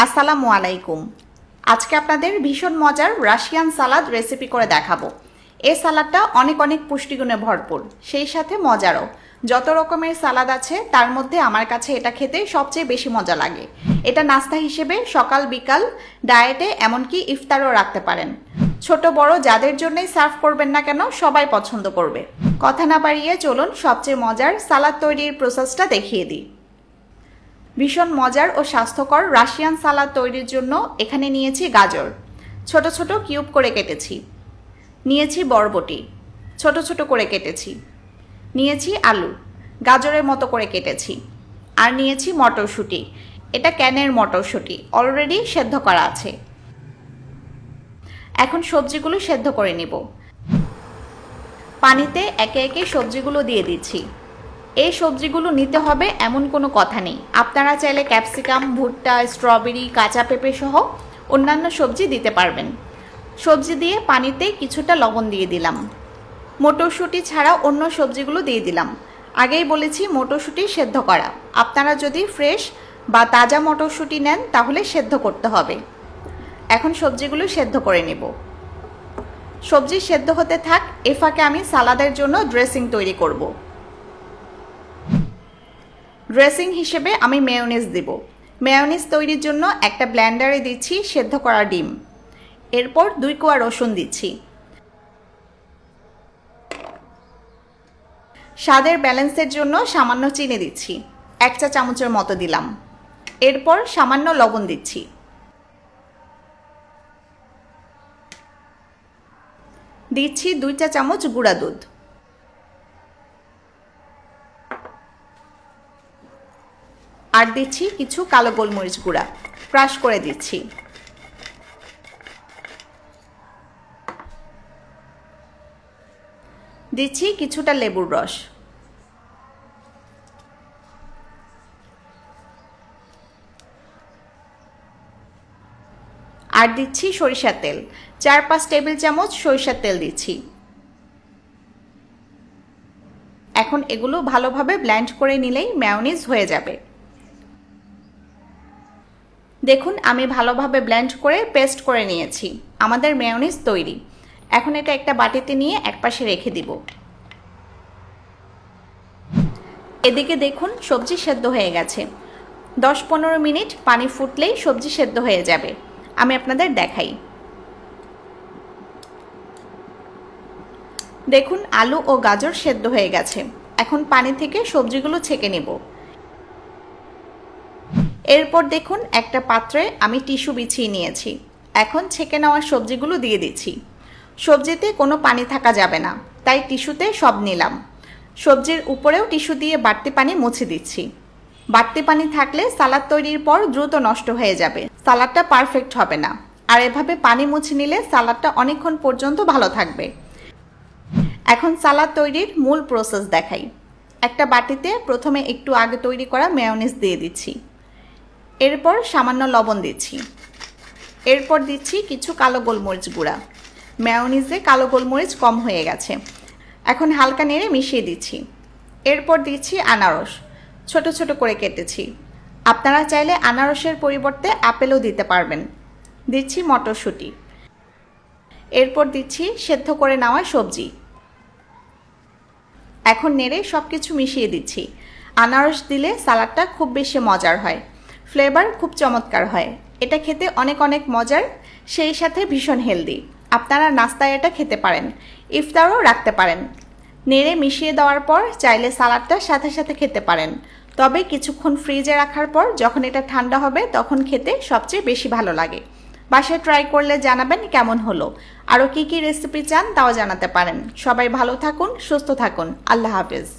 আসসালামু আলাইকুম। আজকে আপনাদের ভীষণ মজার রাশিয়ান সালাদ রেসিপি করে দেখাবো। এই সালাদটা অনেক পুষ্টিগুণে ভরপুর, সেই সাথে মজারও। যত রকমের সালাদ আছে তার মধ্যে আমার কাছে এটা খেতে সবচেয়ে বেশি মজা লাগে। এটা নাস্তা হিসেবে সকাল বিকাল ডায়েটে এমনকি ইফতারও রাখতে পারেন। ছোট বড় যাদের জন্যই সার্ভ করবেন না কেন সবাই পছন্দ করবে। কথা না বাড়িয়ে চলুন সবচেয়ে মজার সালাদ তৈরির প্রসেসটা দেখিয়ে দিই। ভীষণ মজার ও স্বাস্থ্যকর রাশিয়ান সালাদ তৈরির জন্য এখানে নিয়েছি গাজর, ছোট ছোট কিউব করে কেটেছি। নিয়েছি বরবটি, ছোট ছোট করে কেটেছি। নিয়েছি আলু, গাজরের মতো করে কেটেছি। আর নিয়েছি মটরশুঁটি, এটা ক্যানের মটরশুঁটি, অলরেডি সেদ্ধ করা আছে। এখন সবজিগুলো সেদ্ধ করে নিব। পানিতে একে একে সবজিগুলো দিয়ে দিচ্ছি। এই সবজিগুলো নিতে হবে এমন কোনো কথা নেই, আপনারা চাইলে ক্যাপসিকাম, ভুট্টা, স্ট্রবেরি, কাঁচা পেঁপে সহ অন্যান্য সবজি দিতে পারবেন। সবজি দিয়ে পানিতে কিছুটা লবণ দিয়ে দিলাম। মটরশুঁটি ছাড়া অন্য সবজিগুলো দিয়ে দিলাম। আগেই বলেছি মটরশুঁটি সেদ্ধ করা, আপনারা যদি ফ্রেশ বা তাজা মটরশুঁটি নেন তাহলে সেদ্ধ করতে হবে। এখন সবজিগুলো সেদ্ধ করে নেব। সবজি সেদ্ধ হতে থাক, এ ফাঁকে আমি সালাদের জন্য ড্রেসিং তৈরি করব। ড্রেসিং হিসেবে আমি মেয়োনিজ দিব। মেয়োনিজ তৈরির জন্য একটা ব্লেন্ডারে দিচ্ছি সেদ্ধ করা ডিম, এরপর 2 কোয়া রসুন দিচ্ছি। স্বাদের ব্যালেন্সের জন্য সামান্য চিনি দিচ্ছি, 1 চা চামচের মতো দিলাম। এরপর সামান্য লবণ দিচ্ছি। দিচ্ছি 2 চা চামচ গুঁড়া দুধ। আর দিচ্ছি কিছু কালো গোলমরিচ গুঁড়া, ক্রাশ করে দিচ্ছি। দিচ্ছি কিছুটা লেবুর রস। আর দিচ্ছি সরিষার তেল, 4-5 টেবিল চামচ সরিষার তেল দিচ্ছি। এখন এগুলো ভালোভাবে ব্লেন্ড করে নিলেই মেয়োনিজ হয়ে যাবে। দেখুন আমি ভালোভাবে ব্লেন্ড করে পেস্ট করে নিয়েছি, আমাদের মেয়োনিজ তৈরি। এখন এটা একটা বাটিতে নিয়ে একপাশে রেখে দিব। এদিকে দেখুন সবজি সেদ্ধ হয়ে গেছে। 10-15 মিনিট পানি ফুটলেই সবজি সেদ্ধ হয়ে যাবে। আমি আপনাদের দেখাই। দেখুন আলু ও গাজর সেদ্ধ হয়ে গেছে। এখন পানি থেকে সবজিগুলো ছেঁকে নেব। এরপর দেখুন একটা পাত্রে আমি টিস্যু বিছিয়ে নিয়েছি। এখন ছেঁকে নেওয়া সবজিগুলো দিয়ে দিচ্ছি। সবজিতে কোনো পানি থাকা যাবে না, তাই টিস্যুতে সব নিলাম। সবজির উপরেও টিস্যু দিয়ে বাড়তি পানি মুছে দিচ্ছি। বাড়তি পানি থাকলে সালাদ তৈরির পর দ্রুত নষ্ট হয়ে যাবে, সালাদটা পারফেক্ট হবে না। আর এভাবে পানি মুছে নিলে সালাদটা অনেকক্ষণ পর্যন্ত ভালো থাকবে। এখন সালাদ তৈরির মূল প্রসেস দেখাই। একটা বাটিতে প্রথমে একটু আগে তৈরি করা মেয়োনিজ দিয়ে দিচ্ছি। এরপর সামান্য লবণ দিচ্ছি। এরপর দিচ্ছি কিছু কালো গোলমরিচ গুঁড়া। মেয়োনিজে কালো গোলমরিচ কম হয়ে গেছে। এখন হালকা নেড়ে মিশিয়ে দিচ্ছি। এরপর দিচ্ছি আনারস, ছোট ছোট করে কেটেছি। আপনারা চাইলে আনারসের পরিবর্তে আপেলও দিতে পারবেন। দিচ্ছি মটরশুঁটি। এরপর দিচ্ছি সেদ্ধ করে নেওয়া সবজি। এখন নেড়ে সব কিছু মিশিয়ে দিচ্ছি। আনারস দিলে সালাদটা খুব বেশি মজার হয়, ফ্লেভার খুব চমৎকার হয়। এটা খেতে অনেক মজার, সেই সাথে ভীষণ হেলদি। আপনারা নাস্তায় এটা খেতে পারেন, ইফতারও রাখতে পারেন। নেড়ে মিশিয়ে দেওয়ার পর চাইলে সালাদটা সাথে সাথে খেতে পারেন, তবে কিছুক্ষণ ফ্রিজে রাখার পর যখন এটা ঠান্ডা হবে তখন খেতে সবচেয়ে বেশি ভালো লাগে। বাসায় ট্রাই করলে জানাবেন কেমন হলো। আরও কী রেসিপি চান তাও জানাতে পারেন। সবাই ভালো থাকুন, সুস্থ থাকুন। আল্লাহ হাফেজ।